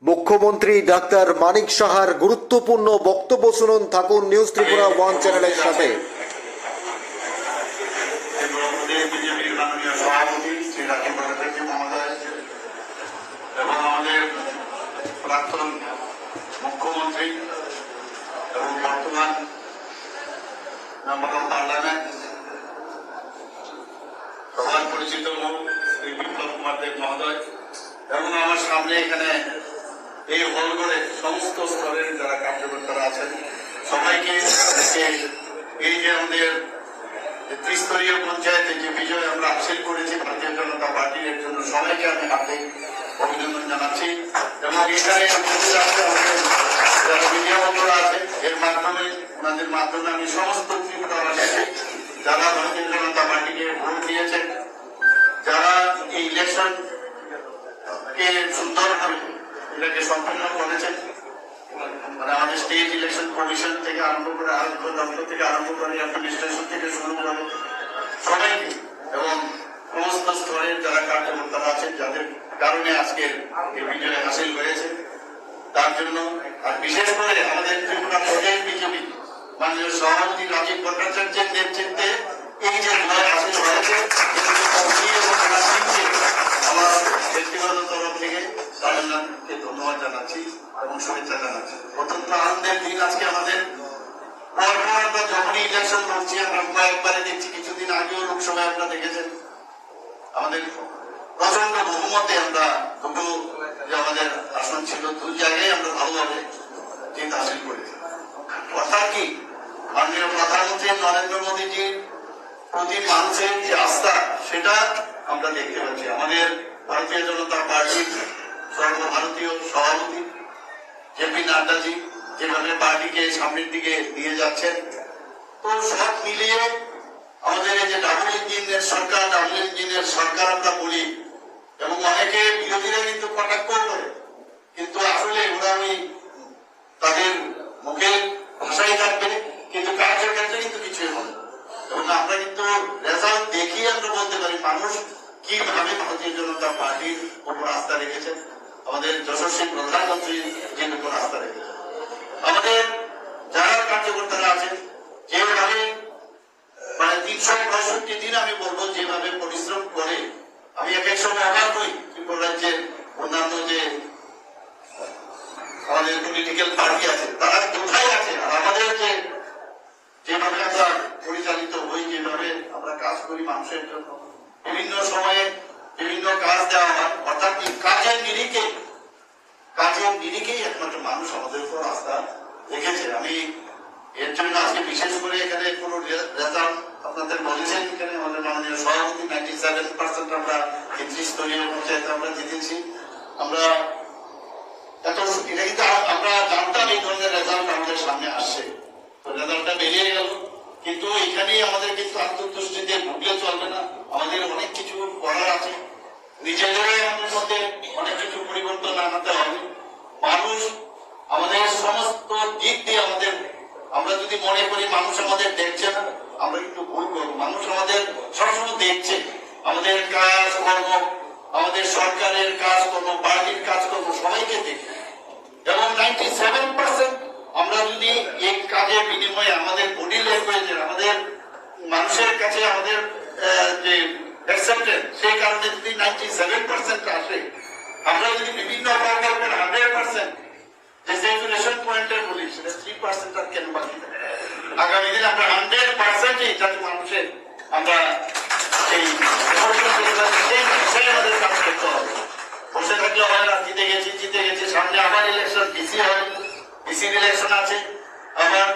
মুখ্যমন্ত্রী ডাক্তার মানিক সাহার গুরুত্বপূর্ণ বক্তব্য শুনুন, থাকুন নিউজ ত্রিপুরা ওয়ান চ্যানেলের সাথে। এবং আমাদের প্রাক্তন মুখ্যমন্ত্রী এবং বর্তমান মেম্বার অফ পার্লামেন্ট সবার পরিচিত মুখ শ্রী বিপ্লব কুমার দেব মহোদয়, এবং আমার সামনে এখানে এই হল করে সমস্ত স্তরের যারা কার্যকর্তারা আছেন সবাইকে এই যে আমাদের ত্রিস্তরীয় পঞ্চায়েতে যে বিজয় আমরা হাসিল করেছি ভারতীয় জনতা পার্টির এর জন্য সবাইকে আমি হার্দিক অভিনন্দন জানাচ্ছি। এবং এখানে যারা মিডিয়া বন্ধুরা আছে এর মাধ্যমে ওনাদের মাধ্যমে আমি সমস্ত ত্রিপুরাবাসীকে যারা ভারতীয় জনতা পার্টিকে ভোট দিয়েছেন, যারা এই ইলেকশন কে সুন্দরভাবে এটাকে সম্পন্ন করেছেন, মানে আমাদের স্টেট ইলেকশন কমিশন থেকে আরম্ভ করে আরোগ্য দপ্তর থেকে আরম্ভ করে অ্যাডমিনিস্ট্রেশন থেকে শুরু করে সবাইকে এবং সমস্ত স্তরের যারা কার্যকর্তারা আছেন যাদের কারণে আজকের এই বিজয় হাসিল হয়েছে তার জন্য, আর বিশেষ করে আমাদের ত্রিপুরা প্রদেশ বিজেপি মাননীয় সভাপতি রাজীব ভট্টাচার্যের নেতৃত্বে এই যে জয় হাসিল হয়েছে আমার ব্যক্তিগত তরফ থেকে তাদেরকে ধন্যবাদ জানাচ্ছি এবং শুভেচ্ছা জানাচ্ছি। অত্যন্ত আনন্দের দিন আজকে আমাদের। আমরা যখনই ইলেকশন করছি আমরা কয়েকবারে দেখছি, কিছুদিন আগেও লোকসভায় আপনারা দেখেছেন আমাদের প্রচন্ড বহুমতে আমরা দুটো যে আমাদের আসন ছিল দুই জায়গায় আমরা ভালোভাবে জিত হাসিল করেছি। অর্থাৎ কি মাননীয় প্রধানমন্ত্রী নরেন্দ্র মোদীজির প্রতি মানুষের যে আস্থা সেটা আমরা দেখতে পাচ্ছি। আমাদের ভারতীয় জনতা পার্টির সর্বভারতীয় সভাপতি জেপি নাড্ডাজি যেভাবে পার্টিকে সামনের দিকে নিয়ে যাচ্ছেন, তো সব মিলিয়ে আমাদের এই যে ডাবল ইঞ্জিনের সরকার আমরা বলি এবং অনেকে বিরোধীরা কিন্তু কটাক্ষ করে, কিন্তু আসলে ওরা ওই তাদের মুখের ভাষাই থাকবে কিন্তু কাজের ক্ষেত্রে কিন্তু কিছুই হবে। এবং আমরা কিন্তু রেজাল্ট দেখিয়ে আমরা বলতে পারি মানুষ কিভাবে ভারতীয় জনতা পার্টির উপর আস্থা রেখেছেন, আমাদের যশস্বী প্রধানমন্ত্রীর উপর আস্থা রেখেছেন। আমাদের যারা কার্যকর্তারা আছেন যেভাবে মানে 365 দিন আমি বলবো যেভাবে পরিশ্রম করে, আমি এক এক সময় অবাক হই ত্রিপুরা রাজ্যের অন্যান্য যে আমাদের পলিটিক্যাল পার্টি আছে তারা কোথায় আছে, আর আমাদের যে যেভাবে আমরা পরিচালিত হই, যেভাবে আমরা কাজ করি মানুষের জন্য, বিভিন্ন সময়ে বিভিন্ন কাজ দেওয়া হয়, অর্থাৎ কাজের নিরিখেই একমাত্র মানুষ আমাদের উপর আস্থা রেখেছে। আমি এর জন্য আজকে বিশেষ করে এখানে কোনো রেজাল্ট আপনাদের বলেছেন, এখানে আমাদের মাননীয় সভাপতি 97% আমরা ত্রিস্তরীয় পঞ্চায়েতে আমরা জিতেছি। আমরা এত এটা কিন্তু আমরা জানতাম এই ধরনের রেজাল্ট আমাদের সামনে আসছে, তো রেজাল্টটা বেরিয়ে গেল। কিন্তু এখানেই আমাদের কিন্তু আত্মতুষ্টিতে ভুগলে চলবে না, আমাদের অনেক কিছু করার আছে, নিজেদেরই আমাদের মধ্যে অনেক কিছু পরিবর্তন আনাতে হবে। মানুষ আমাদের সমস্ত দিক দিয়ে আমাদের, আমরা যদি মনে করি মানুষ আমাদের দেখছে না আমরা কিন্তু ভুল করবো। মানুষ আমাদের সবসময় দেখছে, আমাদের কাজকর্ম, আমাদের সরকারের কাজকর্ম, পার্টির কাজকর্ম সবাইকে দেখে, এবং 97% আমরা যদি এই কাজের বিনিময়ে আমাদের বডি ল্যাঙ্গুয়েজের আমাদের মানুষের কাছে আমাদের যে অ্যাকসেপ্টেড সেই কারণে যদি 97% আসে, আমরা যদি বিভিন্ন প্রকল্পের 100% যে সেচুরেশন পয়েন্টের বলি সেটা 3% আর কেন বাকি থাকে, আগামী দিনে আমরা 100%ই যাতে মানুষের আমরা এই আমাদের কাজ করতে হবে। বসে থাকলে হয় না, জিতে গেছি, সামনে আবার ইলেকশন, ডিসি হয়, ডিসির ইলেকশন আছে, আবার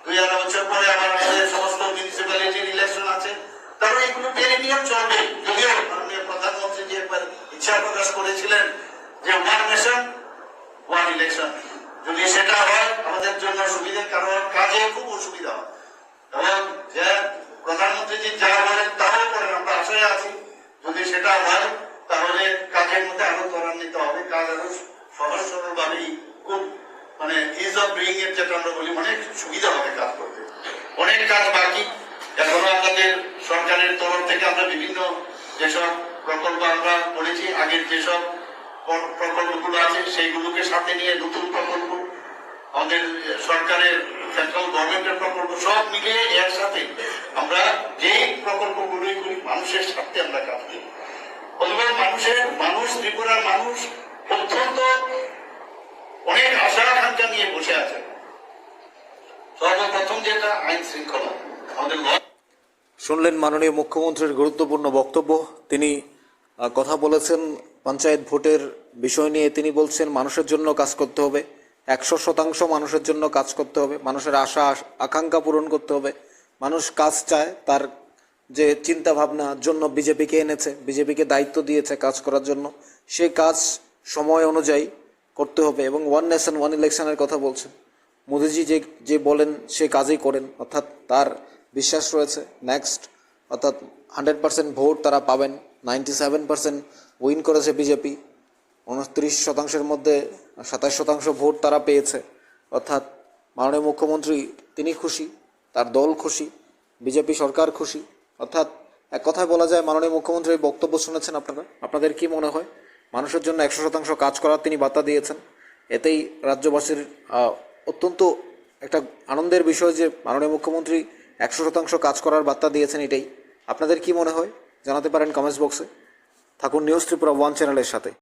2.5 বছর পরে আবার আমাদের সমস্ত মিউনিসিপ্যালিটির ইলেকশন আছে, তারপরে এগুলো মেনে নিয়ে চলবে। যদিও মাননীয় প্রধানমন্ত্রী যে একবার ইচ্ছা প্রকাশ করেছিলেন যে ওয়ান নেশন ওয়ান ইলেকশন, যদি সেটা হয় আমাদের জন্য সুবিধা, কারণ কাজে খুব অসুবিধা হয়, এবং যে প্রধানমন্ত্রী যা বলেন তাও করেন, আমরা আশায় আছি যদি সেটা হয় তাহলে কাজের মধ্যে আরো ত্বরান্বিত হবে, কাজ আরো সহজ সরল ভাবেই খুব মানে ইজ অফ ডুইং এর যেটা আমরা বলি অনেক সুবিধা হবে কাজ করতে। অনেক কাজ বাকি এখনো আমাদের সরকারের তরফ থেকে আমরা বিভিন্ন যেসব প্রকল্প আমরা করেছি, আগের যেসব প্রকল্পগুলো আছে সেইগুলোকে সাথে নিয়ে নতুন প্রকল্প, আমাদের সরকারের সেন্ট্রাল গভর্নমেন্টের প্রকল্প সব মিলিয়ে এর সাথে আমরা যে প্রকল্পগুলোই করি মানুষের সাথে আমরা কাজ করি। অথবা মানুষ ত্রিপুরার মানুষ অত্যন্ত অনেক আশা আকাঙ্ক্ষা নিয়ে বসে আছে। সর্বপ্রথম যেটা আইন শৃঙ্খলা, আমাদের শুনলেন মাননীয় মুখ্যমন্ত্রীর গুরুত্বপূর্ণ বক্তব্য। তিনি কথা বলেছেন পঞ্চায়েত ভোটের বিষয় নিয়ে। তিনি বলছেন মানুষের জন্য কাজ করতে হবে, 100% মানুষের জন্য কাজ করতে হবে, মানুষের আশা আকাঙ্ক্ষা পূরণ করতে হবে। মানুষ কাজ চায়, তার যে চিন্তা ভাবনার জন্য বিজেপিকে এনেছে, বিজেপিকে দায়িত্ব দিয়েছে কাজ করার জন্য, সে কাজ সময় অনুযায়ী করতে হবে। এবং 1 নেশন 1 ইলেকশনের কথা বলছেন মোদিজি, যে বলেন সে কাজই করেন, অর্থাৎ তার বিশ্বাস রয়েছে নেক্সট অর্থাৎ 100% ভোট তারা পাবেন। 97% উইন করেছে বিজেপি, 29%-এর মধ্যে 27% ভোট তারা পেয়েছে। অর্থাৎ মাননীয় মুখ্যমন্ত্রী তিনি খুশি, তার দল খুশি, বিজেপি সরকার খুশি। অর্থাৎ এক কথায় বলা যায় মাননীয় মুখ্যমন্ত্রীর বক্তব্য শুনেছেন আপনারা, আপনাদের কি মনে হয়? মানুষের জন্য 100% কাজ করার তিনি বার্তা দিয়েছেন। এতেই রাজ্যবাসীর অত্যন্ত একটা আনন্দের বিষয় যে মাননীয় মুখ্যমন্ত্রী 100% কাজ করার বার্তা দিয়েছেন। এটাই আপনাদের কি মনে হয় জানাতে পারেন কমেন্টস বক্সে। থাকুন নিউজ ত্রিপুরা 1 চ্যানেলের সাথে।